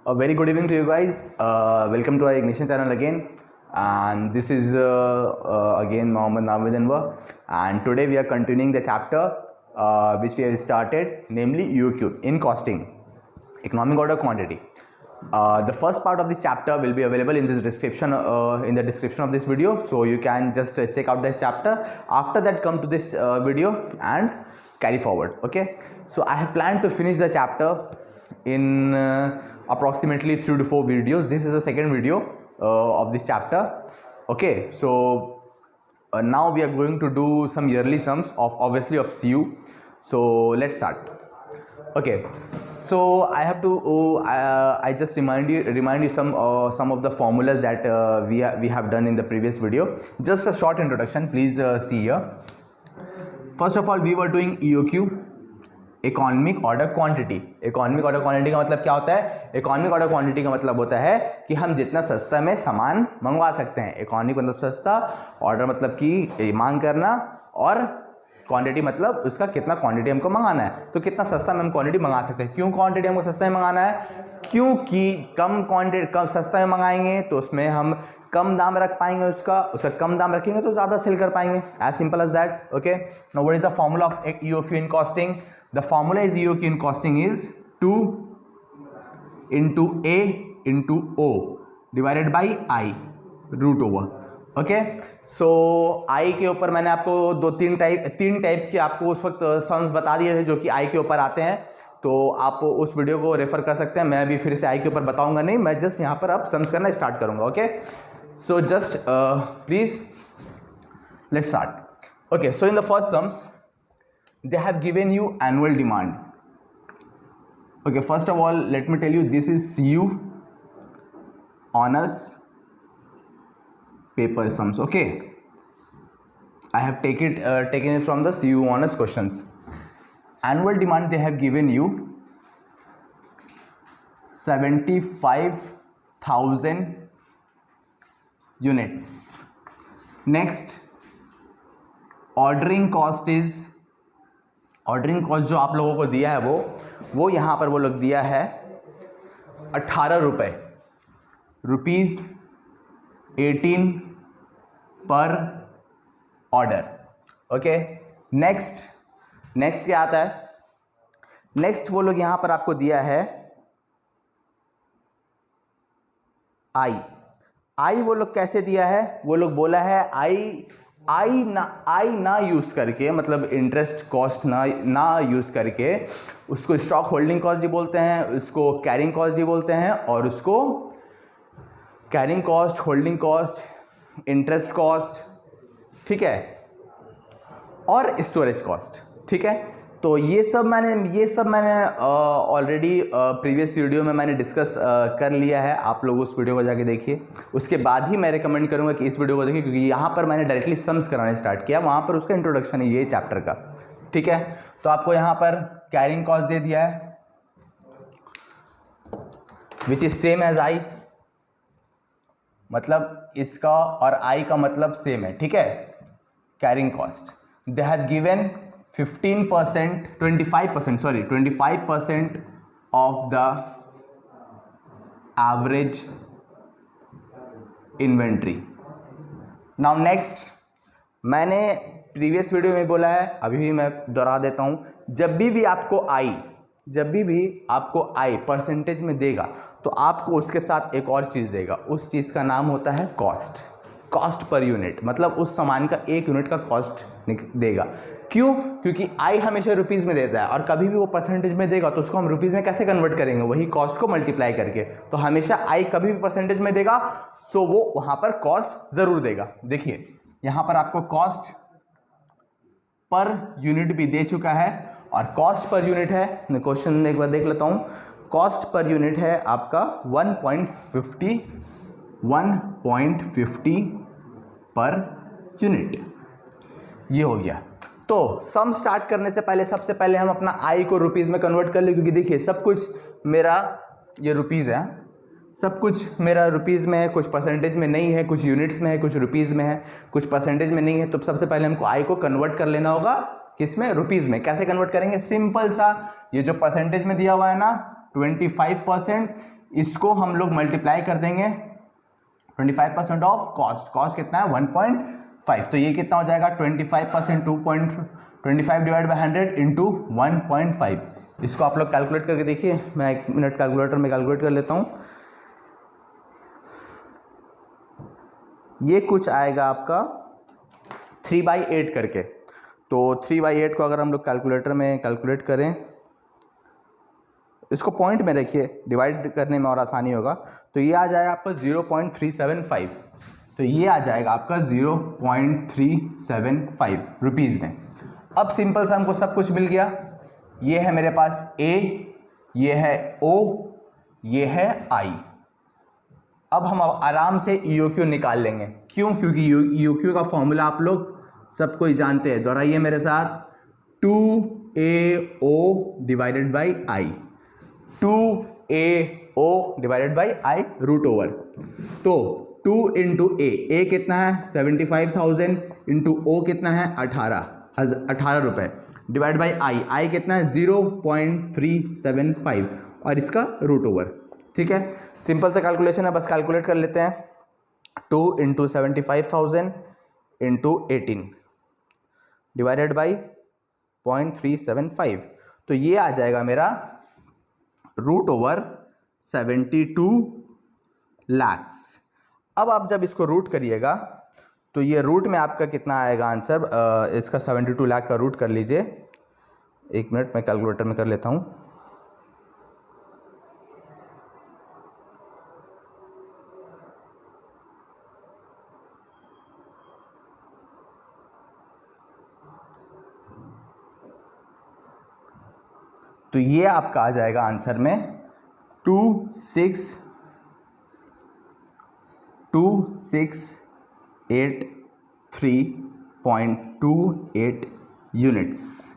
A very good evening to you guys. Welcome to our Ignition channel again. And this is again Mohammed Navid Anwar. And today we are continuing the chapter which we have started, namely EOQ in costing, economic order quantity. The first part of this chapter will be available in this description, in the description of this video. So you can just check out this chapter. After that, come to this video and carry forward. Okay. So I have planned to finish the chapter in approximately 3 to 4 videos. This is the second video of this chapter. Okay, so now we are going to do some yearly sums of obviously of CU. So let's start. Okay, so I have to I just remind you some of the formulas that we have done in the previous video. Just a short introduction, please see here. First of all, we were doing EOQ, economic order quantity. Economic order quantity का मतलब क्या होता है? Economic order quantity का मतलब होता है कि हम जितना सस्ता में सामान मंगवा सकते हैं. इकोनॉमिक मतलब सस्ता, ऑर्डर मतलब कि मांग करना, और क्वांटिटी मतलब उसका कितना क्वांटिटी हमको मंगाना है. तो कितना सस्ता में हम क्वांटिटी मंगा सकते हैं. क्यों क्वांटिटी हमको सस्ता में मंगाना है? क्योंकि कम सस्ता में मंगाएंगे तो उसमें हम कम दाम रख पाएंगे, उसका कम दाम रखेंगे तो ज़्यादा सेल कर पाएंगे. As simple as that. Okay, now what is the formula of EOQ in costing? The formula is EOQ in costing is 2 into A into O divided by I root over. Okay, so I के ऊपर मैंने आपको तीन type के आपको उस वक्त sums बता दिए थे जो कि I के ऊपर आते हैं. तो आप उस वीडियो को रेफर कर सकते हैं. मैं अभी फिर से I के ऊपर बताऊंगा नहीं, मैं जस्ट यहाँ पर अब सम्स करना स्टार्ट करूंगा. Okay, so just please let's start. Okay, so in the first sums they have given you annual demand. Okay, first of all let me tell you, this is CU honors paper sums. Okay, I have taken it from the CU honors questions. Annual demand they have given you 75,000 units. Next, ordering cost is, ordering cost जो आप लोगों को दिया है वो यहाँ पर वो लोग दिया है 18 रुपये, रुपीज़ 18 पर ऑर्डर. ओके, नेक्स्ट क्या आता है? नेक्स्ट वो लोग यहाँ पर आपको दिया है आई वो लोग कैसे दिया है? वो लोग बोला है आई ना यूज़ करके, मतलब इंटरेस्ट कॉस्ट ना यूज़ करके, उसको स्टॉक होल्डिंग कॉस्ट भी बोलते हैं, उसको कैरिंग कॉस्ट भी बोलते हैं, और उसको carrying cost, holding cost, interest cost, ठीक है, और स्टोरेज कॉस्ट. ठीक है, तो ये सब मैंने ऑलरेडी प्रीवियस वीडियो में मैंने डिस्कस कर लिया है. आप लोग उस वीडियो को जाके देखिए. उसके बाद ही मैं रिकमेंड करूंगा कि इस वीडियो को देखिए, क्योंकि यहाँ पर मैंने डायरेक्टली सम्स कराने स्टार्ट किया. वहाँ पर उसका इंट्रोडक्शन है ये चैप्टर का. ठीक है, तो आपको यहाँ पर कैरिंग कॉस्ट दे दिया है which is same as I, मतलब इसका और आई का मतलब सेम है. ठीक है, carrying cost they have given 25% of the average inventory. Now next, मैंने प्रीवियस वीडियो में बोला है, अभी भी मैं दोहरा देता हूँ, जब भी आपको आई परसेंटेज में देगा तो आपको उसके साथ एक और चीज़ देगा. उस चीज़ का नाम होता है कॉस्ट पर यूनिट, मतलब उस सामान का एक यूनिट का कॉस्ट देगा. क्यों? क्योंकि आई हमेशा रुपीज़ में देता है, और कभी भी वो परसेंटेज में देगा तो उसको हम रुपीज़ में कैसे कन्वर्ट करेंगे? वही कॉस्ट को मल्टीप्लाई करके. तो हमेशा आई कभी भी परसेंटेज में देगा, सो वो वहाँ पर कॉस्ट ज़रूर देगा. देखिए यहाँ पर आपको कॉस्ट पर यूनिट भी दे चुका है, और कॉस्ट पर यूनिट है, मैं क्वेश्चन एक बार देख लेता हूँ. कॉस्ट पर यूनिट है आपका 1.50 पर यूनिट. ये हो गया. तो सम स्टार्ट करने से पहले सबसे पहले हम अपना आई को रुपीज़ में कन्वर्ट कर ले, क्योंकि देखिए सब कुछ मेरा ये रुपीज़ है, सब कुछ मेरा रुपीज़ में है, कुछ परसेंटेज में नहीं है, कुछ यूनिट्स में है, कुछ रुपीज़ में है, कुछ परसेंटेज में नहीं है. तो सबसे पहले हमको आई को कन्वर्ट कर लेना होगा किसमें? रुपीज़ में. कैसे कन्वर्ट करेंगे? सिंपल सा, ये जो परसेंटेज में दिया हुआ है ना 25%, इसको हम लोग मल्टीप्लाई कर देंगे 25% ऑफ कॉस्ट। कॉस्ट कितना है 1.5, तो ये कितना हो जाएगा 25% 2.25 डिवाइड बाई 100 इंटू 1.5। इसको आप लोग कैलकुलेट करके देखिए, मैं 1 मिनट कैलकुलेटर में कैलकुलेट कर लेता हूँ। ये कुछ आएगा आपका 3/8 करके। तो 3/8 को अगर हम लोग कैलकुलेटर में कैलकुलेट करें, इसको पॉइंट में रखिए, डिवाइड करने में और आसानी होगा। तो ये आ जाएगा आपका 0.375, तो ये आ जाएगा आपका 0.375 रुपीज़ में। अब सिंपल सा हमको सब कुछ मिल गया। ये है मेरे पास A, ये है O, ये है I। अब हम आराम से EOQ निकाल लेंगे। क्यों? क्योंकि EOQ का फॉर्मूला आप लोग सब कोई जानते हैं। दोहराइए मेरे साथ, 2AO divided by I, 2AO divided by I root over. तो 2 इंटू A कितना है 75,000 इंटू O कितना है 18 रुपये डिवाइड बाई I कितना है 0.375 और इसका रूट ओवर। ठीक है, सिंपल सा कैलकुलेशन है, बस कैलकुलेट कर लेते हैं। 2 इंटू 75,000 इंटू 18 डिवाइडेड बाई 0.375, तो ये आ जाएगा मेरा रूट ओवर 72 lakhs। अब आप जब इसको रूट करिएगा तो ये रूट में आपका कितना आएगा आंसर, इसका 72 लाख का रूट कर लीजिए। 1 मिनट मैं कैलकुलेटर में कर लेता हूँ। तो ये आपका आ जाएगा आंसर में 2683.28 यूनिट्स।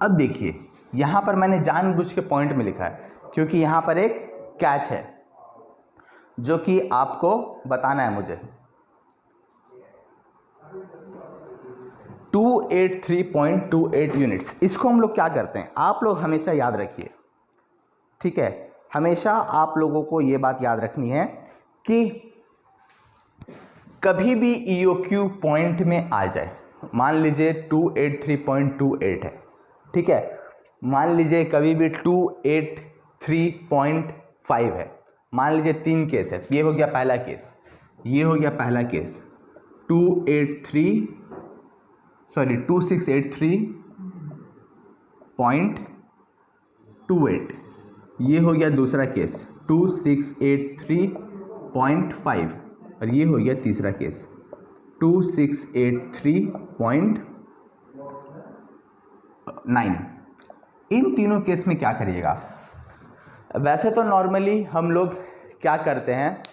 अब देखिए, यहाँ पर मैंने जानबूझ के पॉइंट में लिखा है क्योंकि यहाँ पर एक कैच है जो कि आपको बताना है मुझे। 283.28 यूनिट्स, इसको हम लोग क्या करते हैं, आप लोग हमेशा याद रखिए, ठीक है, हमेशा आप लोगों को ये बात याद रखनी है कि कभी भी EOQ पॉइंट में आ जाए, मान लीजिए 283.28 है, ठीक है, मान लीजिए कभी भी 283.5 है, मान लीजिए 3 केस है, ये हो गया पहला केस, ये हो गया पहला केस 2683.28, ये हो गया दूसरा केस 2683.5 और ये हो गया तीसरा केस 2683.9। इन तीनों केस में क्या करिएगा, वैसे तो नॉर्मली हम लोग क्या करते हैं,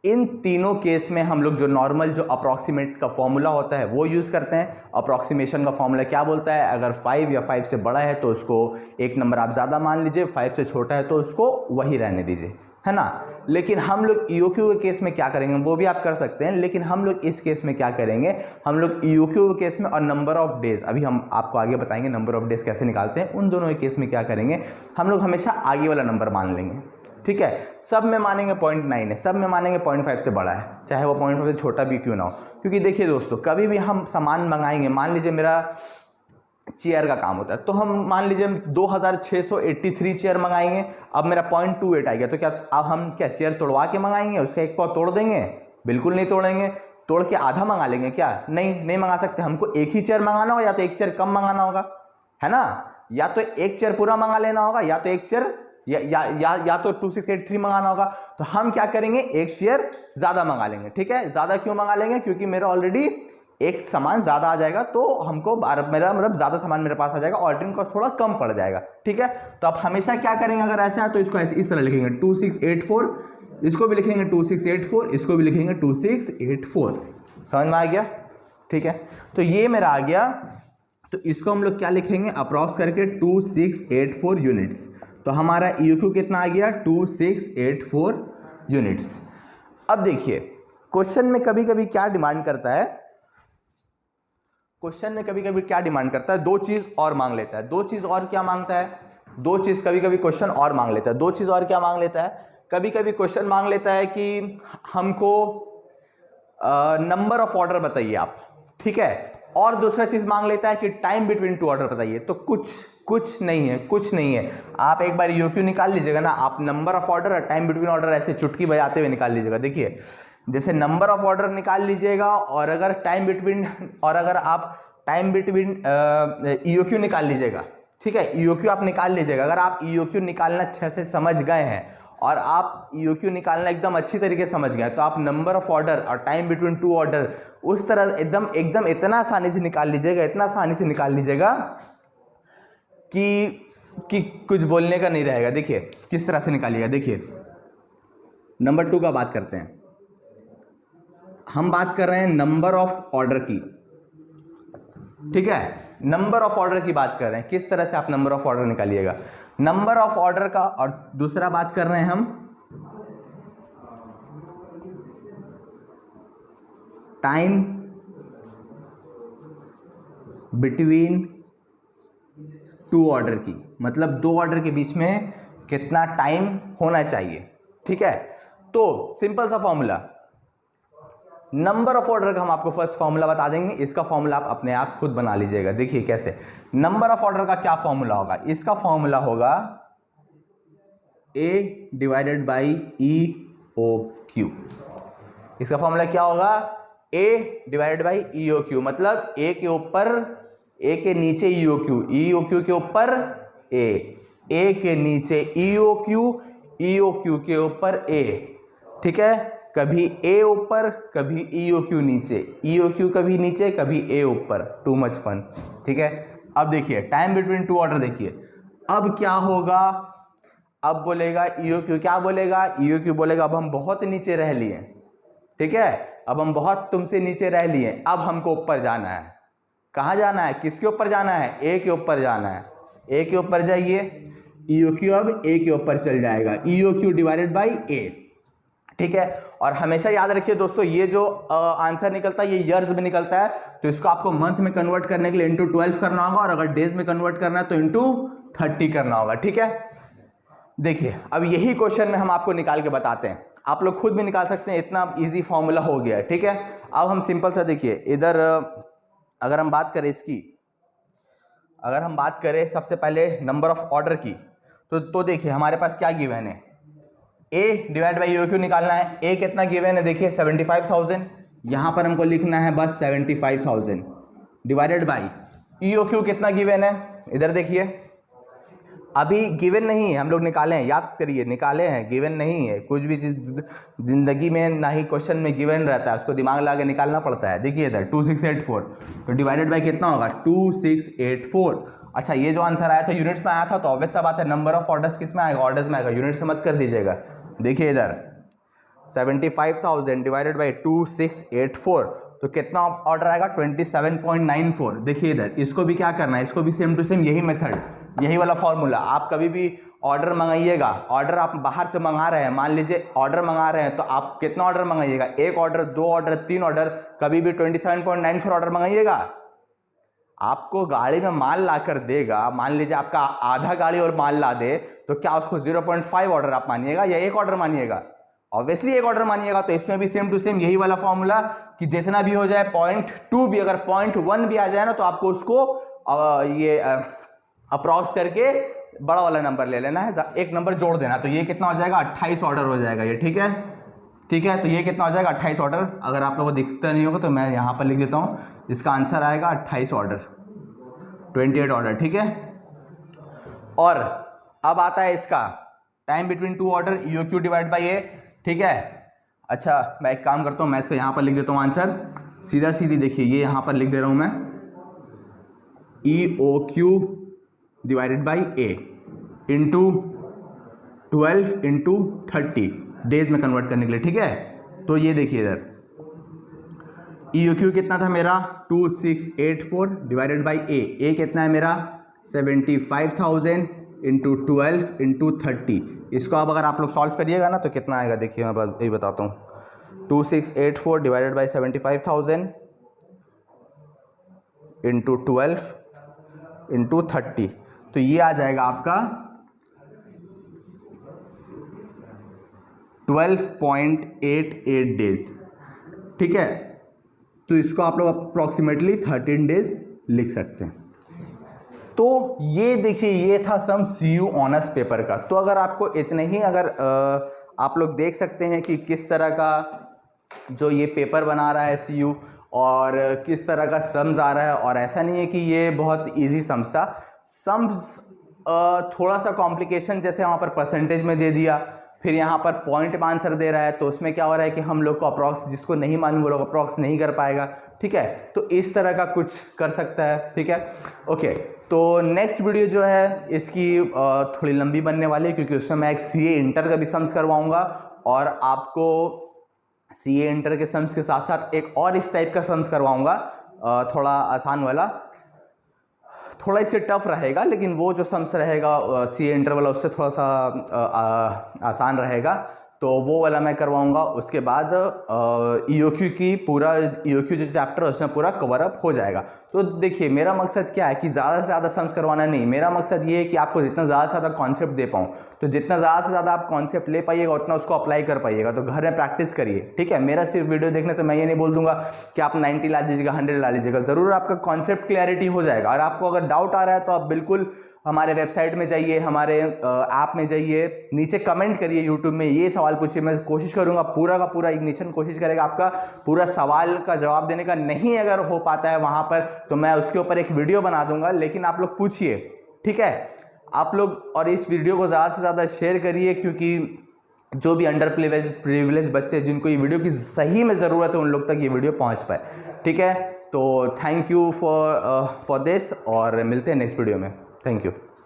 इन तीनों केस में हम लोग जो नॉर्मल जो अप्रॉक्सीमेट का फॉर्मूला होता है वो यूज़ करते हैं। अप्रॉक्सीमेशन का फॉर्मूला क्या बोलता है, अगर 5 या 5 से बड़ा है तो उसको एक नंबर आप ज़्यादा मान लीजिए, 5 से छोटा है तो उसको वही रहने दीजिए, है ना। लेकिन हम लोग EOQ के केस में क्या करेंगे, वो भी आप कर सकते हैं, लेकिन हम लोग इस केस में क्या करेंगे, हम लोग EOQ के केस में और नंबर ऑफ डेज, अभी हम आपको आगे बताएंगे नंबर ऑफ डेज कैसे निकालते हैं, उन दोनों के केस में क्या करेंगे, हम लोग हमेशा आगे वाला नंबर मान लेंगे, ठीक है। सब में मानेंगे 0.9 है, सब में मानेंगे 0.5 से बड़ा है, चाहे वो 0.5 से छोटा भी क्यों ना हो। क्योंकि देखिए दोस्तों, कभी भी हम सामान मंगाएंगे, मान लीजिए मेरा चेयर का काम होता है, तो हम मान लीजिए 2683 चेयर मंगाएंगे, अब मेरा 0.28 आ गया, तो क्या अब हम क्या चेयर तोड़वा के मंगाएंगे, उसका एक पाव तोड़ देंगे? बिल्कुल नहीं तोड़ेंगे। तोड़ के आधा मंगा लेंगे क्या? नहीं मंगा सकते। हमको एक ही चेयर मंगाना होगा, या तो एक चेयर कम मंगाना होगा, है ना, या तो एक चेयर पूरा मंगा लेना होगा, या तो एक चेयर या तो 2683 मंगाना होगा। तो हम क्या करेंगे, एक चेयर ज्यादा मंगा लेंगे, ठीक है। ज्यादा क्यों मंगा लेंगे, क्योंकि मेरा ऑलरेडी एक सामान ज्यादा आ जाएगा, तो हमको मेरा मतलब ज्यादा सामान मेरे पास आ जाएगा, ऑर्डरिंग कॉस्ट थोड़ा कम पड़ जाएगा, ठीक है। तो आप हमेशा क्या करेंगे, अगर ऐसा है तो इसको ऐसे इस तरह लिखेंगे 2684, इसको भी लिखेंगे 2684, इसको भी लिखेंगे 2684। समझ में आ गया? ठीक है, तो ये मेरा आ गया। तो इसको हम लोग क्या लिखेंगे, अप्रॉक्स करके 2684 यूनिट्स। तो हमारा EOQ कितना आ गया, 2684 यूनिट्स। अब देखिए, क्वेश्चन में कभी कभी क्या डिमांड करता है, क्वेश्चन में कभी कभी क्या डिमांड करता है, दो चीज और मांग लेता है। दो चीज और क्या मांगता है, दो चीज कभी कभी क्वेश्चन और मांग लेता है। दो चीज और क्या मांग लेता है, कभी कभी क्वेश्चन मांग लेता है कि हमको नंबर ऑफ ऑर्डर बताइए आप, ठीक है, और दूसरा चीज मांग लेता है कि टाइम बिटवीन टू ऑर्डर बताइए। तो कुछ नहीं है, कुछ नहीं है। आप एक बार ईओक्यू निकाल लीजिएगा ना, आप नंबर ऑफ ऑर्डर और टाइम बिटवीन ऑर्डर ऐसे चुटकी बजाते हुए निकाल लीजिएगा। देखिए जैसे नंबर ऑफ ऑर्डर निकाल लीजिएगा, और अगर टाइम बिटवीन, और अगर आप टाइम बिटवीन ईओक्यू निकाल लीजिएगा, ठीक है, ईओक्यू आप निकाल लीजिएगा। अगर आप ईओक्यू निकालना अच्छे से समझ गए हैं और आप ईओक्यू निकालना एकदम अच्छी तरीके से समझ गए, तो आप नंबर ऑफ ऑर्डर और टाइम बिटवीन टू ऑर्डर उस तरह एकदम इतना आसानी से निकाल लीजिएगा, इतना आसानी से निकाल लीजिएगा कि कुछ बोलने का नहीं रहेगा। देखिए किस तरह से निकालिएगा। देखिए नंबर 2 का बात करते हैं। हम बात कर रहे हैं नंबर ऑफ ऑर्डर की, ठीक है, नंबर ऑफ ऑर्डर की बात कर रहे हैं। किस तरह से आप नंबर ऑफ ऑर्डर निकालिएगा, नंबर ऑफ ऑर्डर का। और दूसरा बात कर रहे हैं हम टाइम बिटवीन टू ऑर्डर की, मतलब दो ऑर्डर के बीच में कितना टाइम होना चाहिए, ठीक है। तो सिंपल सा फॉर्मूला, नंबर ऑफ ऑर्डर का हम आपको फर्स्ट फॉर्मूला बता देंगे, इसका फॉर्मूला आप अपने आप खुद बना लीजिएगा। देखिए कैसे, नंबर ऑफ ऑर्डर का क्या फॉर्मूला होगा, इसका फॉर्मूला होगा A डिवाइडेड बाई EOQ। इसका फॉर्मूला क्या होगा, A डिवाइडेड बाई EOQ, मतलब A के ऊपर, A के नीचे EOQ, EOQ के ऊपर A के नीचे EOQ, EOQ के ऊपर A, ठीक है। कभी A ऊपर, कभी EOQ नीचे, EOQ कभी नीचे, कभी A ऊपर, टू मच फन, ठीक है। अब देखिए टाइम बिटवीन टू ऑर्डर, देखिए अब क्या होगा, अब बोलेगा EOQ, क्या बोलेगा, EOQ बोलेगा अब हम बहुत नीचे रह लिए, ठीक है, अब हम बहुत तुमसे नीचे रह लिए, अब हमको ऊपर जाना है। कहाँ जाना है, किसके ऊपर जाना है, A के ऊपर जाना है। A के ऊपर जाइए, EOQ अब A के ऊपर चल जाएगा, EOQ डिवाइडेड बाई A, ठीक है। और हमेशा याद रखिए दोस्तों, ये जो आंसर निकलता है ये ईयर्स में निकलता है, तो इसको आपको मंथ में कन्वर्ट करने के लिए इंटू 12 करना होगा, और अगर डेज में कन्वर्ट करना है तो इंटू 30 करना होगा, ठीक है। देखिए अब यही क्वेश्चन में हम आपको निकाल के बताते हैं, आप लोग खुद भी निकाल सकते हैं, इतना इजी फॉर्मूला हो गया है, ठीक है। अब हम सिंपल सा देखिए इधर, अगर हम बात करें इसकी, अगर हम बात करें सबसे पहले नंबर ऑफ ऑर्डर की, तो देखिए हमारे पास क्या गिवन है, A डिवाइड बाई EOQ निकालना है। A कितना गिवन है, देखिए 75,000, यहां पर हमको लिखना है बस 75,000 डिवाइडेड बाई EOQ कितना गिवन है, इधर देखिए अभी गिवन नहीं है, हम लोग निकाले हैं, याद करिए निकाले हैं, गिवन नहीं है। कुछ भी चीज जिंदगी में ना ही क्वेश्चन में गिवन रहता है, उसको दिमाग लगा के निकालना पड़ता है। देखिए इधर 2684, तो डिवाइडेड बाई कितना होगा 2684। अच्छा ये जो आंसर आया था यूनिट्स में आया था, तो ऑब्वियस सा बात है नंबर ऑफ ऑर्डर्स किस में आएगा, ऑर्डर्स में आएगा, यूनिट्स में मत कर दीजिएगा। देखिए इधर 75,000 डिवाइडेड बाई 2684, तो कितना ऑर्डर आएगा 27.94। देखिए इधर इसको भी क्या करना है, इसको भी सेम टू सेम यही मेथड, यही वाला फॉर्मूला। आप कभी भी ऑर्डर मंगाइएगा, ऑर्डर आप बाहर से मंगा रहे हैं, मान लीजिए ऑर्डर मंगा रहे हैं, तो आप कितना ऑर्डर मंगाइएगा, एक ऑर्डर, दो ऑर्डर, तीन ऑर्डर, कभी भी 27.94 ऑर्डर मंगाइएगा। आपको गाड़ी में माल ला कर देगा, मान लीजिए आपका आधा गाड़ी और माल ला दे, तो क्या उसको 0.5 ऑर्डर आप मानिएगा या एक ऑर्डर मानिएगा, ऑब्वियसली एक ऑर्डर मानिएगा। तो इसमें भी सेम टू सेम यही वाला फॉर्मूला कि जितना भी हो जाए 0.2 भी, अगर 0.1 भी आ जाए ना, तो आपको उसको ये अप्रॉक्स करके बड़ा वाला नंबर ले लेना है, एक नंबर जोड़ देना, तो ये कितना हो जाएगा 28 ऑर्डर हो जाएगा ये, ठीक है, ठीक है। तो ये कितना हो जाएगा 28 ऑर्डर। अगर आप लोगों को दिखता नहीं होगा तो मैं यहाँ पर लिख देता हूँ, इसका आंसर आएगा 28 ऑर्डर, 28 ऑर्डर, ठीक है। और अब आता है इसका time between two order EOQ divide by A, ठीक है। अच्छा मैं एक काम करता हूँ, मैं इसको यहाँ पर लिख देता हूँ आंसर, सीधा सीधी देखिए ये यहाँ पर लिख दे रहा हूँ मैं, EOQ divided by A into 12 into 30 days में कन्वर्ट करने के लिए, ठीक है। तो ये देखिए इधर EOQ कितना था मेरा 2684 डिवाइडेड बाई A कितना है मेरा 75,000 इंटू 12 इंटू 30। इसको अब अगर आप लोग सॉल्व करिएगा ना तो कितना आएगा, देखिए मैं यही बताता हूँ, 2684 डिवाइडेड बाई 75,000 इंटू 12 इंटू 30, तो ये आ जाएगा आपका 12.88 डेज, ठीक है। तो इसको आप लोग अप्रॉक्सीमेटली 13 डेज लिख सकते हैं। तो ये देखिए, ये था सम CU ऑनर्स पेपर का। तो अगर आपको इतने ही अगर आप लोग देख सकते हैं कि किस तरह का जो ये पेपर बना रहा है CU और किस तरह का सम्स आ रहा है। और ऐसा नहीं है कि ये बहुत इजी सम्स था, सम्स थोड़ा सा कॉम्प्लिकेशन, जैसे वहाँ पर परसेंटेज में दे दिया, फिर यहाँ पर पॉइंट में आंसर दे रहा है, तो उसमें क्या हो रहा है कि हम लोग को अप्रॉक्स, जिसको नहीं मालूम वो लोग अप्रॉक्स नहीं कर पाएगा, ठीक है। तो इस तरह का कुछ कर सकता है, ठीक है। ओके, तो नेक्स्ट वीडियो जो है इसकी थोड़ी लंबी बनने वाली है, क्योंकि उसमें मैं एक CA इंटर का भी सम्स करवाऊँगा और आपको CA इंटर के सम्स के साथ साथ एक और इस टाइप का सम्स करवाऊँगा, थोड़ा आसान वाला। थोड़ा इससे टफ रहेगा, लेकिन वो जो सम्स रहेगा CA इंटर वाला उससे थोड़ा सा आसान रहेगा, तो वो वाला मैं करवाऊंगा। उसके बाद EOQ की पूरा EOQ जो चैप्टर है उसमें पूरा कवर अप हो जाएगा। तो देखिए, मेरा मकसद क्या है कि ज़्यादा से ज़्यादा सम्स करवाना नहीं, मेरा मकसद ये है कि आपको जितना ज़्यादा से ज़्यादा कॉन्सेप्ट दे पाऊँ। तो जितना ज़्यादा से ज़्यादा आप कॉन्सेप्ट ले पाइएगा उतना उसको अप्लाई कर पाइएगा। तो घर में प्रैक्टिस करिए, ठीक है। मेरा सिर्फ वीडियो देखने से मैं ये नहीं बोल दूंगा कि आप 90 ला लीजिएगा, 100 ला लीजिएगा। ज़रूर आपका कॉन्सेप्ट क्लैरिटी हो जाएगा। और आपको अगर डाउट आ रहा है तो आप बिल्कुल हमारे वेबसाइट में जाइए, हमारे ऐप में जाइए, नीचे कमेंट करिए, यूट्यूब में ये सवाल पूछिए। मैं कोशिश करूंगा, पूरा का पूरा इग्निशन कोशिश करेगा आपका पूरा सवाल का जवाब देने का। नहीं अगर हो पाता है वहां पर तो मैं उसके ऊपर एक वीडियो बना दूंगा, लेकिन आप लोग पूछिए, ठीक है आप लोग। और इस वीडियो को ज़्यादा से ज़्यादा शेयर करिए, क्योंकि जो भी अंडर प्रिविलेज बच्चे जिनको ये वीडियो की सही में ज़रूरत है उन लोग तक ये वीडियो पहुँच पाए, ठीक है। तो थैंक यू फॉर दिस, और मिलते हैं नेक्स्ट वीडियो में। Thank you.